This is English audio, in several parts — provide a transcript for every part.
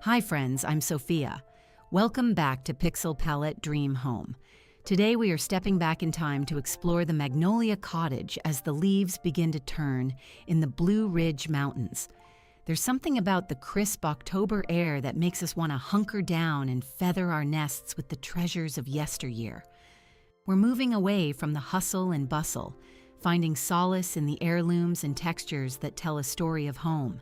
Hi friends, I'm Sophia. Welcome back to Pixelpalette Dream Home. Today we are stepping back in time to explore the Magnolia Cottage as the leaves begin to turn in the Blue Ridge Mountains. There's something about the crisp October air that makes us want to hunker down and feather our nests with the treasures of yesteryear. We're moving away from the hustle and bustle, finding solace in the heirlooms and textures that tell a story of home.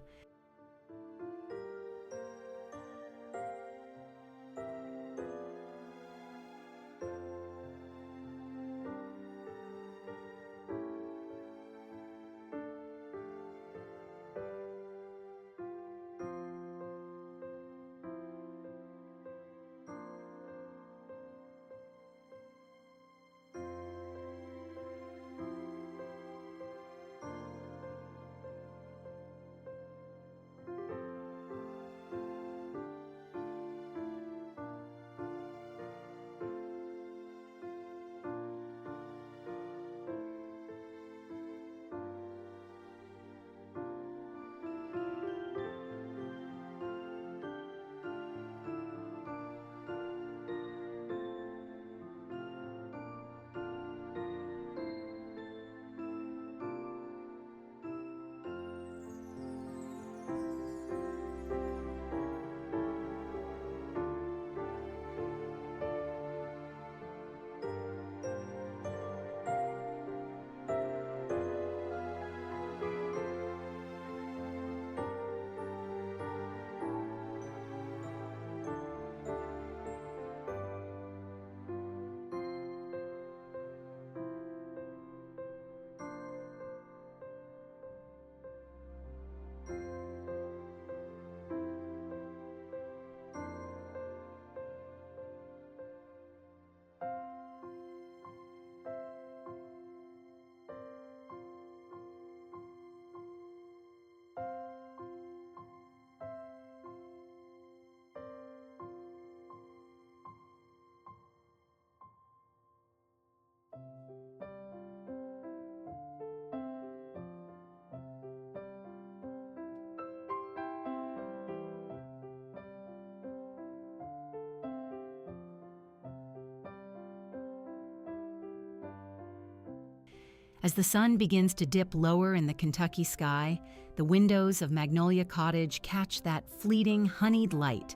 As the sun begins to dip lower in the Kentucky sky, the windows of Magnolia Cottage catch that fleeting, honeyed light.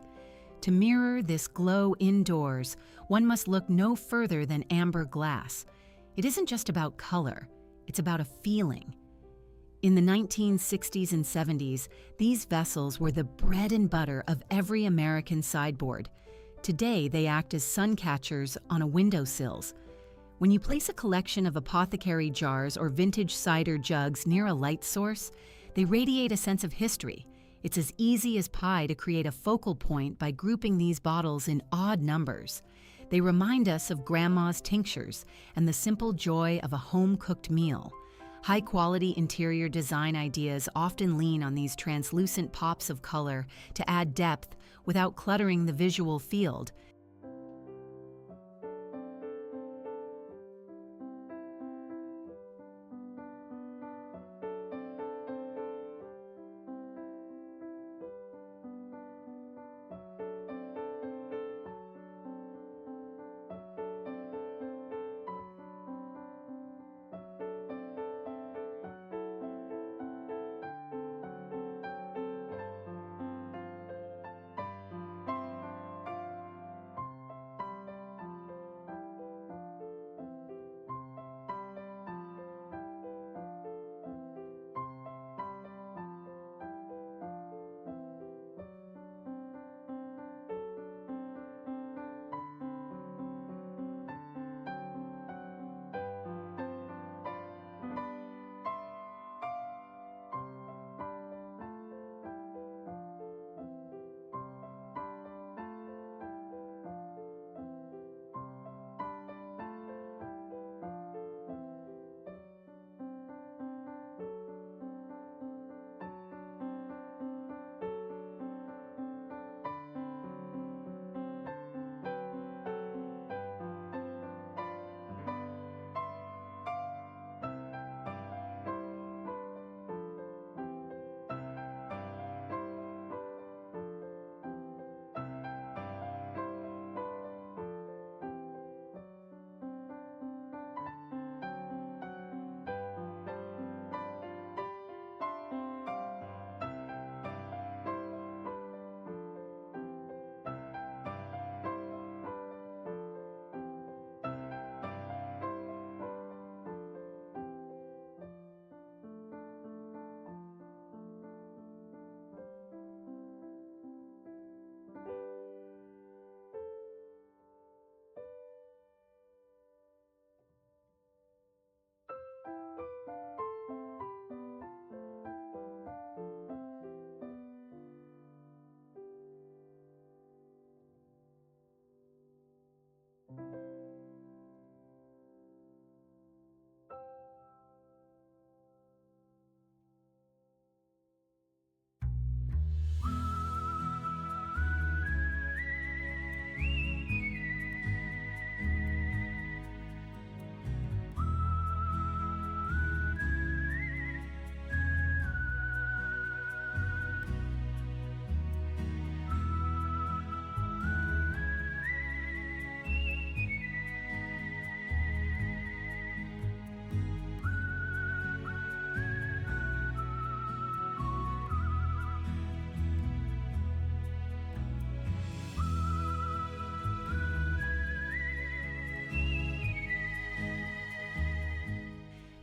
To mirror this glow indoors, one must look no further than amber glass. It isn't just about color, it's about a feeling. In the 1960s and 70s, these vessels were the bread and butter of every American sideboard. Today, they act as sun catchers on a windowsills. When you place a collection of apothecary jars or vintage cider jugs near a light source, they radiate a sense of history. It's as easy as pie to create a focal point by grouping these bottles in odd numbers. They remind us of Grandma's tinctures and the simple joy of a home-cooked meal. High-quality interior design ideas often lean on these translucent pops of color to add depth without cluttering the visual field.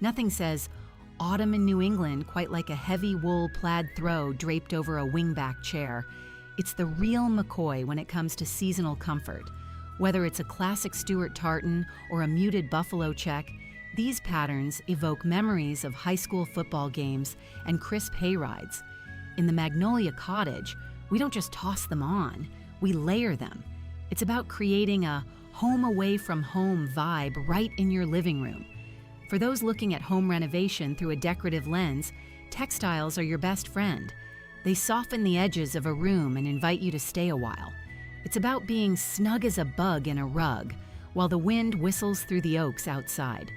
Nothing says autumn in New England quite like a heavy wool plaid throw draped over a wingback chair. It's the real McCoy when it comes to seasonal comfort. Whether it's a classic Stuart tartan or a muted buffalo check, these patterns evoke memories of high school football games and crisp hay rides. In the Magnolia Cottage, we don't just toss them on, we layer them. It's about creating a home away from home vibe right in your living room. For those looking at home renovation through a decorative lens, textiles are your best friend. They soften the edges of a room and invite you to stay a while. It's about being snug as a bug in a rug, while the wind whistles through the oaks outside.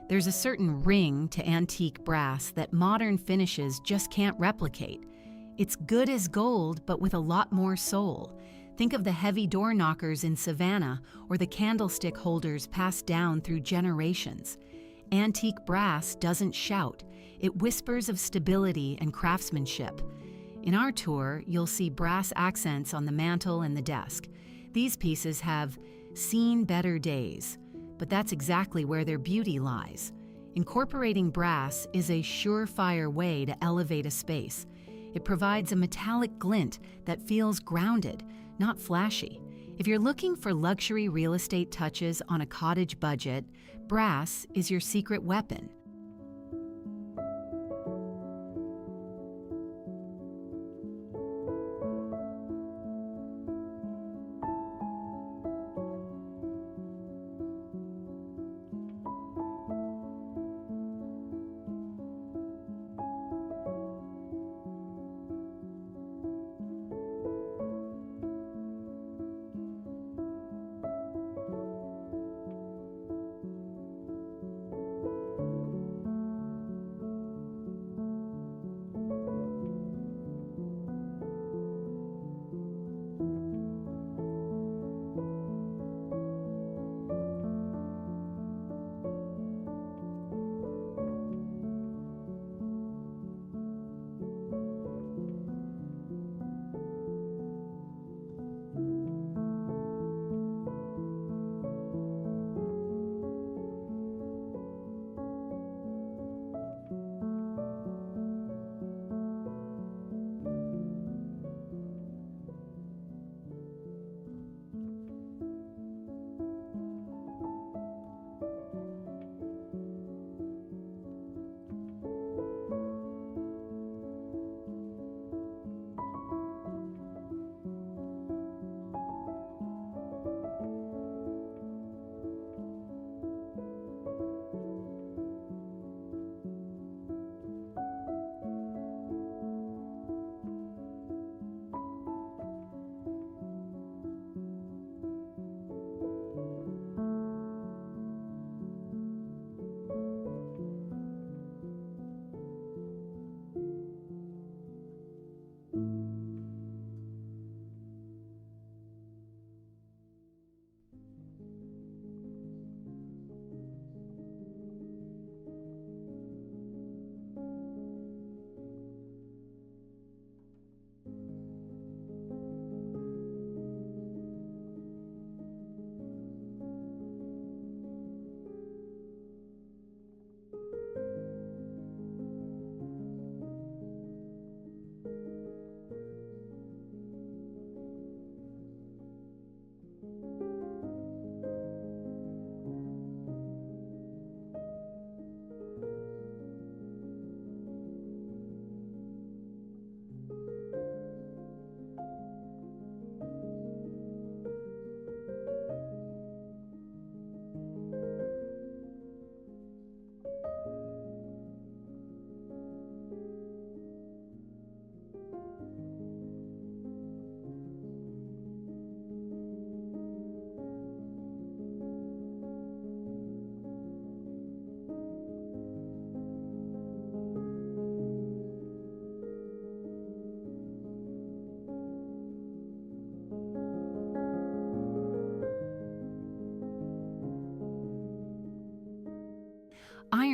There's a certain ring to antique brass that modern finishes just can't replicate. It's good as gold, but with a lot more soul. Think of the heavy door knockers in Savannah or the candlestick holders passed down through generations. Antique brass doesn't shout. It whispers of stability and craftsmanship. In our tour, you'll see brass accents on the mantel and the desk. These pieces have seen better days, but that's exactly where their beauty lies. Incorporating brass is a surefire way to elevate a space. It provides a metallic glint that feels grounded, not flashy. If you're looking for luxury real estate touches on a cottage budget, brass is your secret weapon.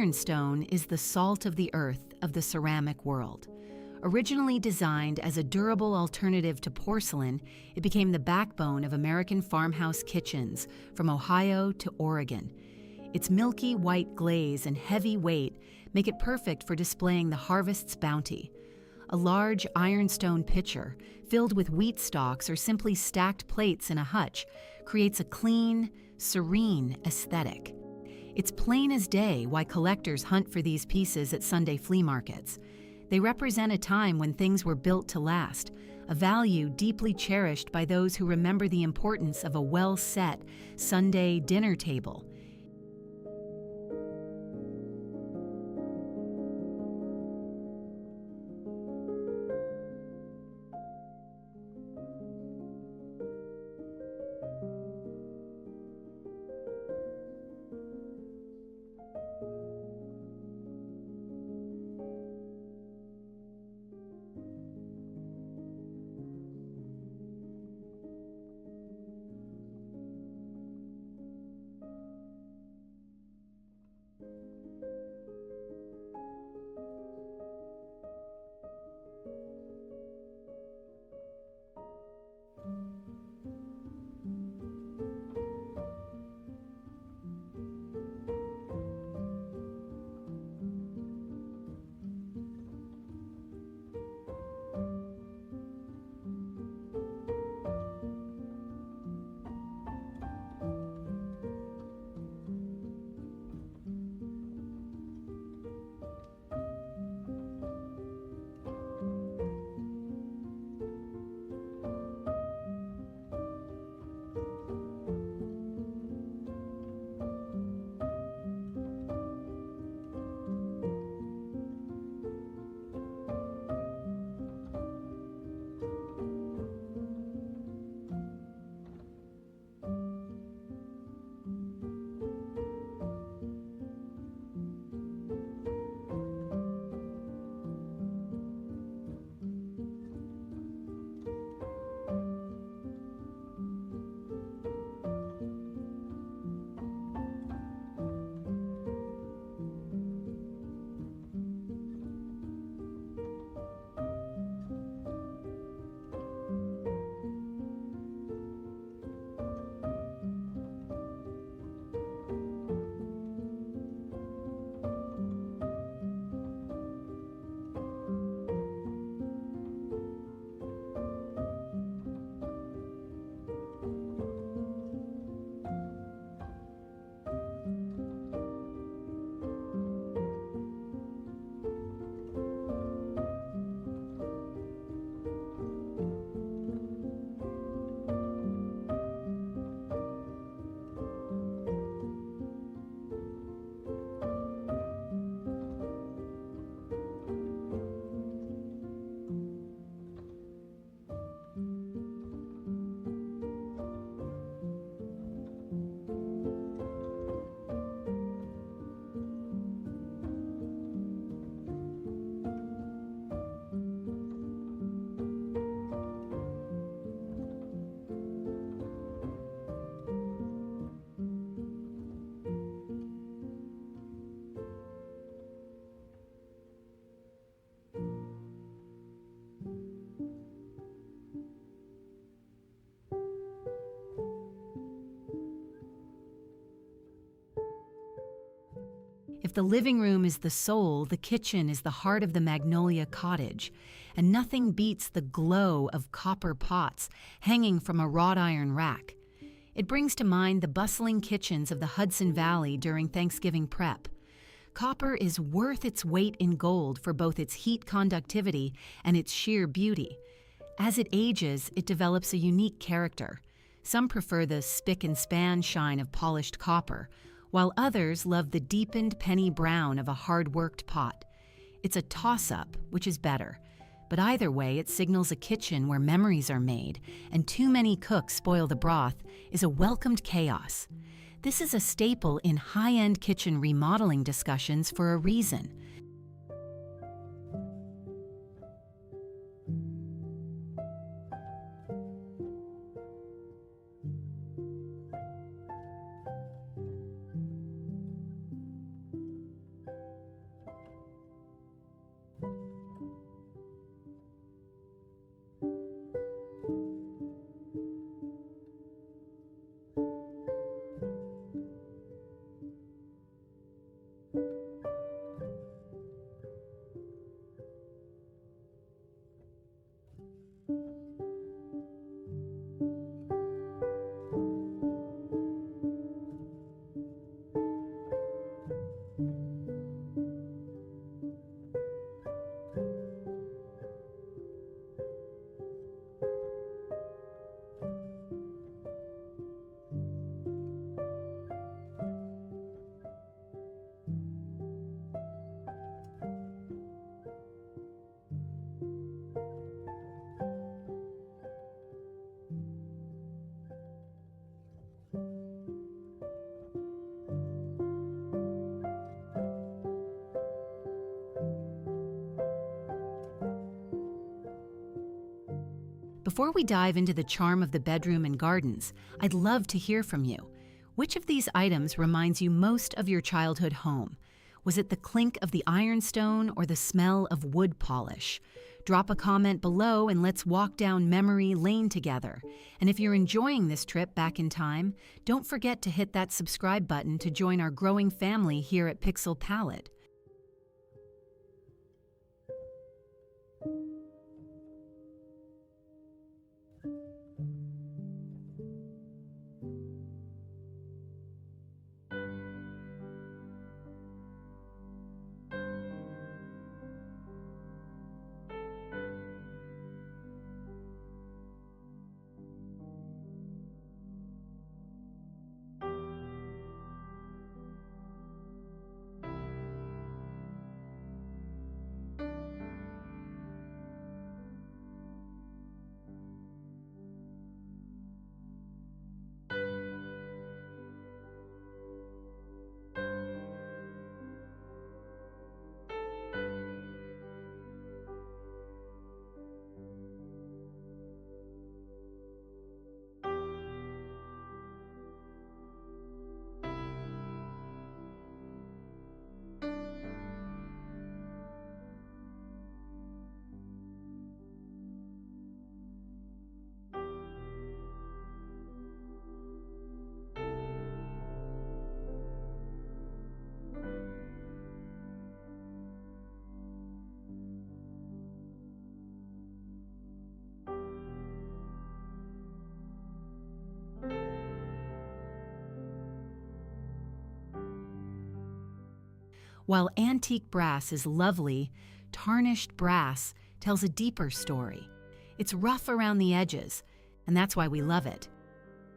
Ironstone is the salt of the earth of the ceramic world. Originally designed as a durable alternative to porcelain, it became the backbone of American farmhouse kitchens from Ohio to Oregon. Its milky white glaze and heavy weight make it perfect for displaying the harvest's bounty. A large ironstone pitcher, filled with wheat stalks or simply stacked plates in a hutch, creates a clean, serene aesthetic. It's plain as day why collectors hunt for these pieces at Sunday flea markets. They represent a time when things were built to last, a value deeply cherished by those who remember the importance of a well-set Sunday dinner table. If the living room is the soul, the kitchen is the heart of the Magnolia Cottage, and nothing beats the glow of copper pots hanging from a wrought iron rack. It brings to mind the bustling kitchens of the Hudson Valley during Thanksgiving prep. Copper is worth its weight in gold for both its heat conductivity and its sheer beauty. As it ages, it develops a unique character. Some prefer the spick and span shine of polished copper, while others love the deepened penny brown of a hard-worked pot. It's a toss-up, which is better. But either way, it signals a kitchen where memories are made, and too many cooks spoil the broth is a welcomed chaos. This is a staple in high-end kitchen remodeling discussions for a reason. Before we dive into the charm of the bedroom and gardens, I'd love to hear from you. Which of these items reminds you most of your childhood home? Was it the clink of the ironstone or the smell of wood polish? Drop a comment below and let's walk down memory lane together. And if you're enjoying this trip back in time, don't forget to hit that subscribe button to join our growing family here at Pixel Palette. While antique brass is lovely, tarnished brass tells a deeper story. It's rough around the edges, and that's why we love it.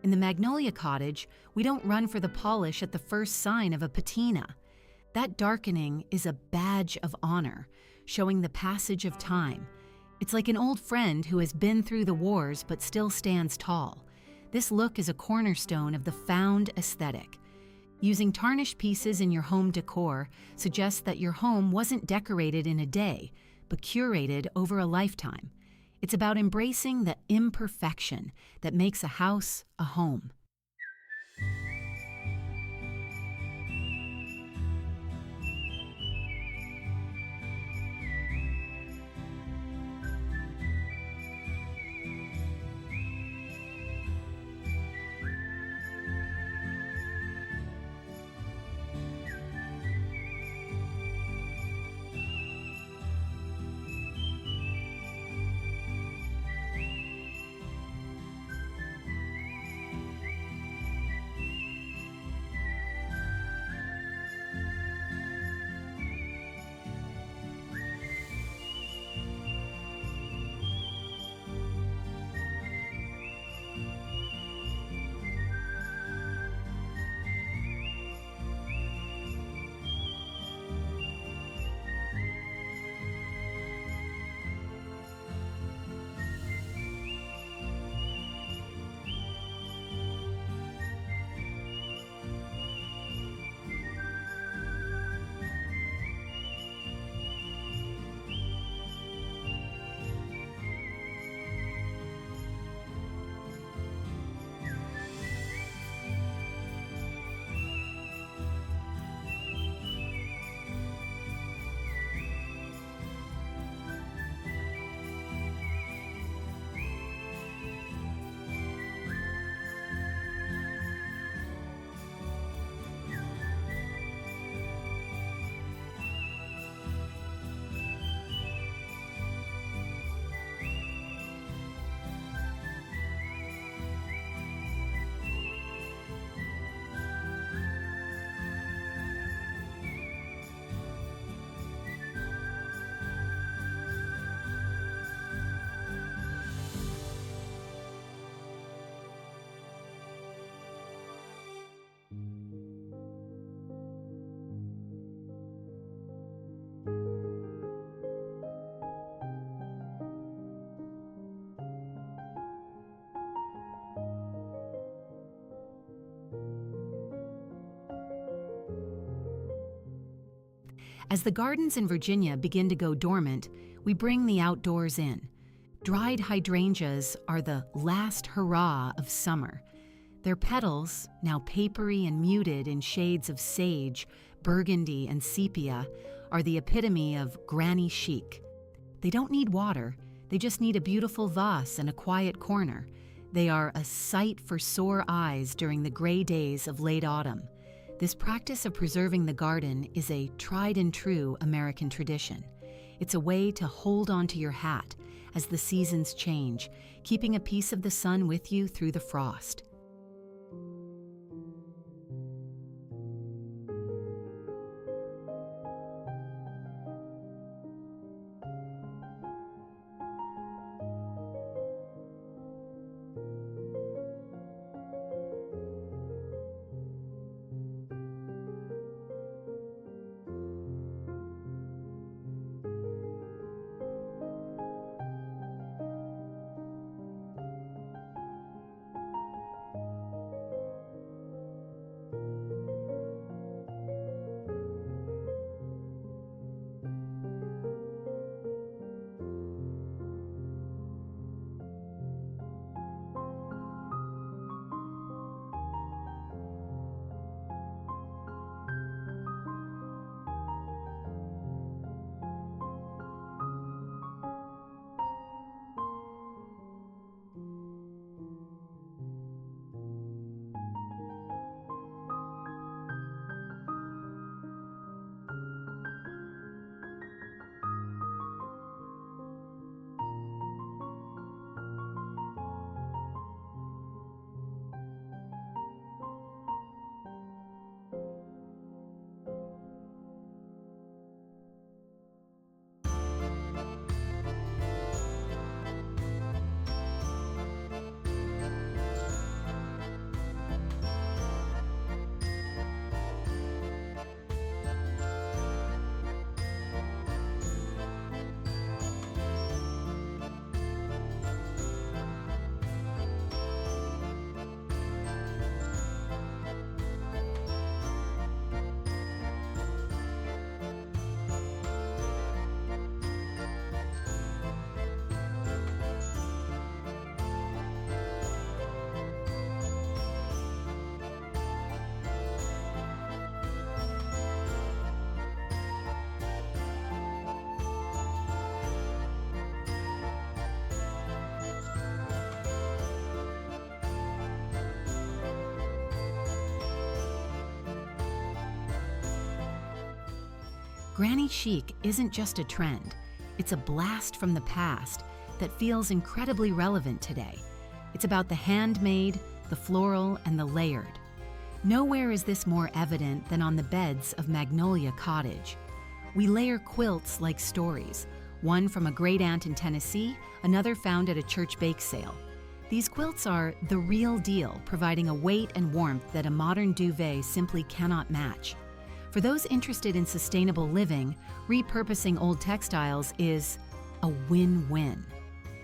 In the Magnolia Cottage, we don't run for the polish at the first sign of a patina. That darkening is a badge of honor, showing the passage of time. It's like an old friend who has been through the wars but still stands tall. This look is a cornerstone of the found aesthetic. Using tarnished pieces in your home decor suggests that your home wasn't decorated in a day, but curated over a lifetime. It's about embracing the imperfection that makes a house a home. As the gardens in Virginia begin to go dormant, we bring the outdoors in. Dried hydrangeas are the last hurrah of summer. Their petals, now papery and muted in shades of sage, burgundy, and sepia, are the epitome of granny chic. They don't need water, they just need a beautiful vase and a quiet corner. They are a sight for sore eyes during the gray days of late autumn. This practice of preserving the garden is a tried and true American tradition. It's a way to hold onto your hat as the seasons change, keeping a piece of the sun with you through the frost. Granny chic isn't just a trend, it's a blast from the past that feels incredibly relevant today. It's about the handmade, the floral, and the layered. Nowhere is this more evident than on the beds of Magnolia Cottage. We layer quilts like stories, one from a great-aunt in Tennessee, another found at a church bake sale. These quilts are the real deal, providing a weight and warmth that a modern duvet simply cannot match. For those interested in sustainable living, repurposing old textiles is a win-win.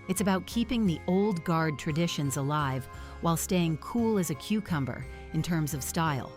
It's about keeping the old guard traditions alive while staying cool as a cucumber in terms of style.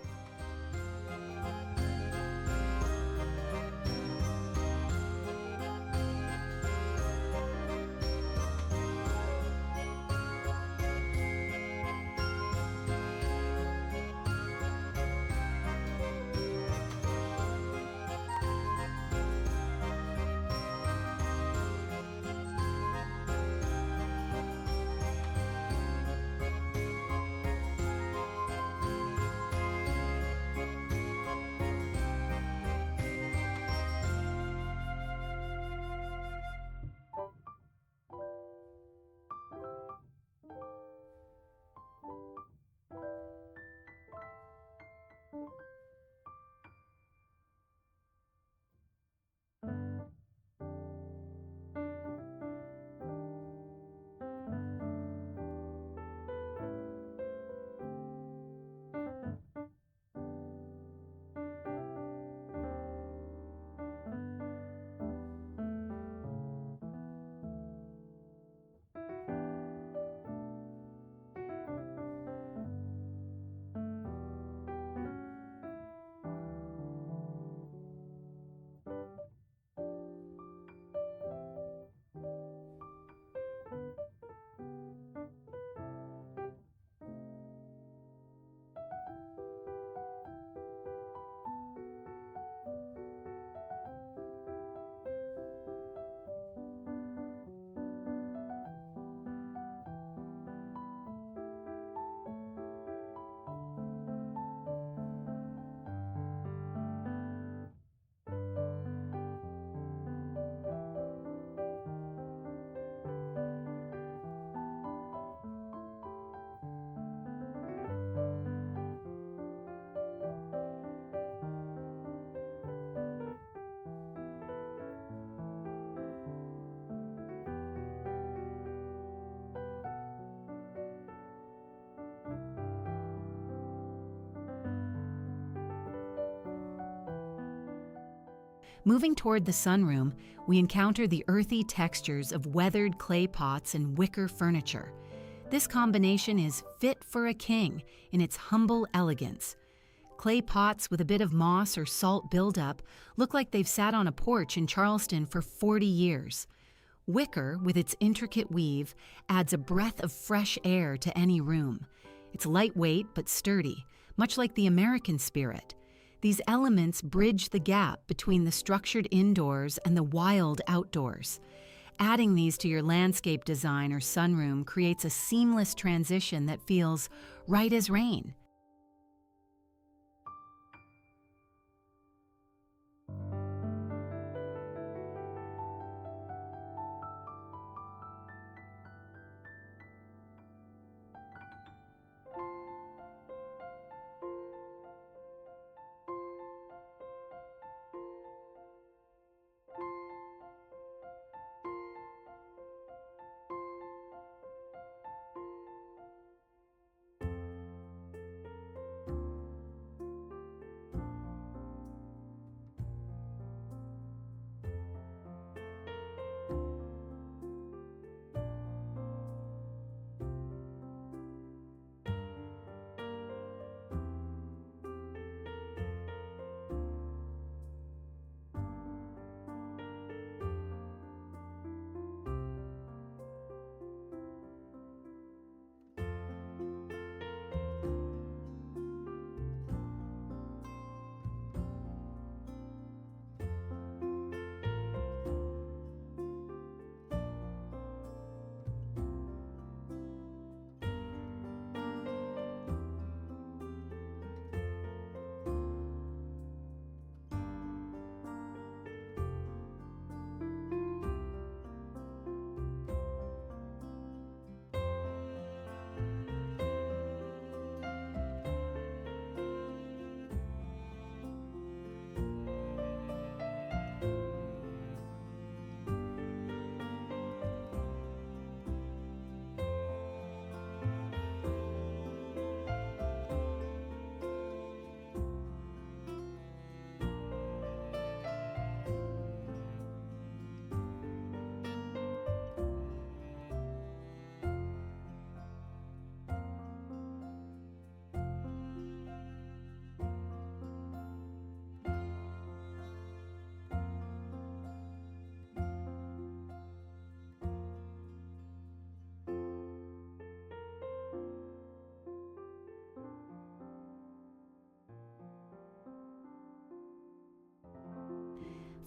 Moving toward the sunroom, we encounter the earthy textures of weathered clay pots and wicker furniture. This combination is fit for a king in its humble elegance. Clay pots with a bit of moss or salt buildup look like they've sat on a porch in Charleston for 40 years. Wicker, with its intricate weave, adds a breath of fresh air to any room. It's lightweight but sturdy, much like the American spirit. These elements bridge the gap between the structured indoors and the wild outdoors. Adding these to your landscape design or sunroom creates a seamless transition that feels right as rain.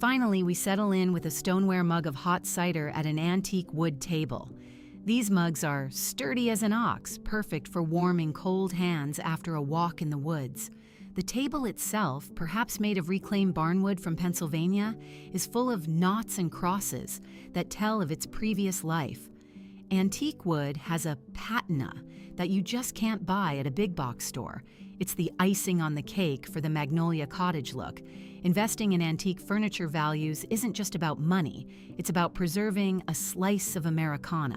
Finally, we settle in with a stoneware mug of hot cider at an antique wood table. These mugs are sturdy as an ox, perfect for warming cold hands after a walk in the woods. The table itself, perhaps made of reclaimed barnwood from Pennsylvania, is full of knots and crosses that tell of its previous life. Antique wood has a patina that you just can't buy at a big box store. It's the icing on the cake for the Magnolia Cottage look. Investing in antique furniture values isn't just about money, it's about preserving a slice of Americana.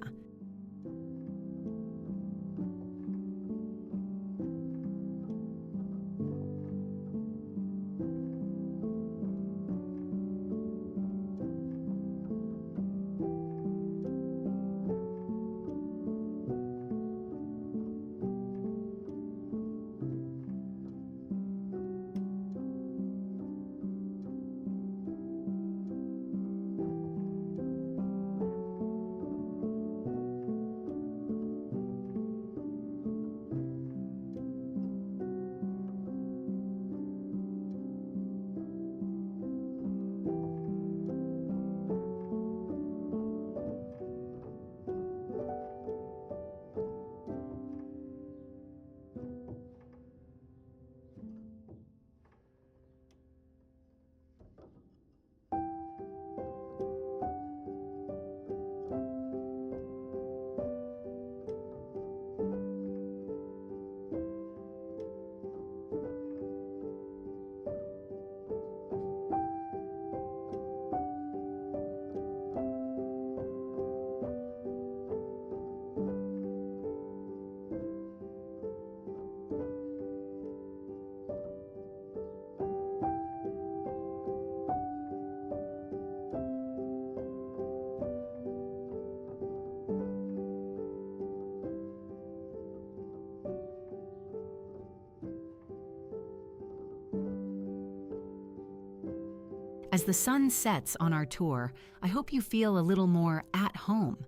As the sun sets on our tour, I hope you feel a little more at home.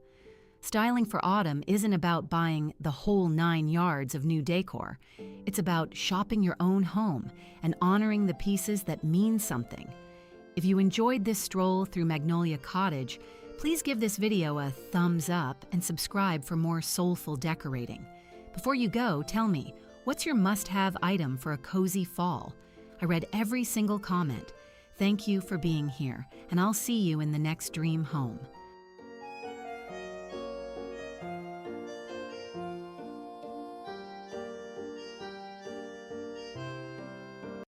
Styling for autumn isn't about buying the whole 9 yards of new decor. It's about shopping your own home and honoring the pieces that mean something. If you enjoyed this stroll through Magnolia Cottage, please give this video a thumbs up and subscribe for more soulful decorating. Before you go, tell me, what's your must-have item for a cozy fall? I read every single comment. Thank you for being here, and I'll see you in the next dream home.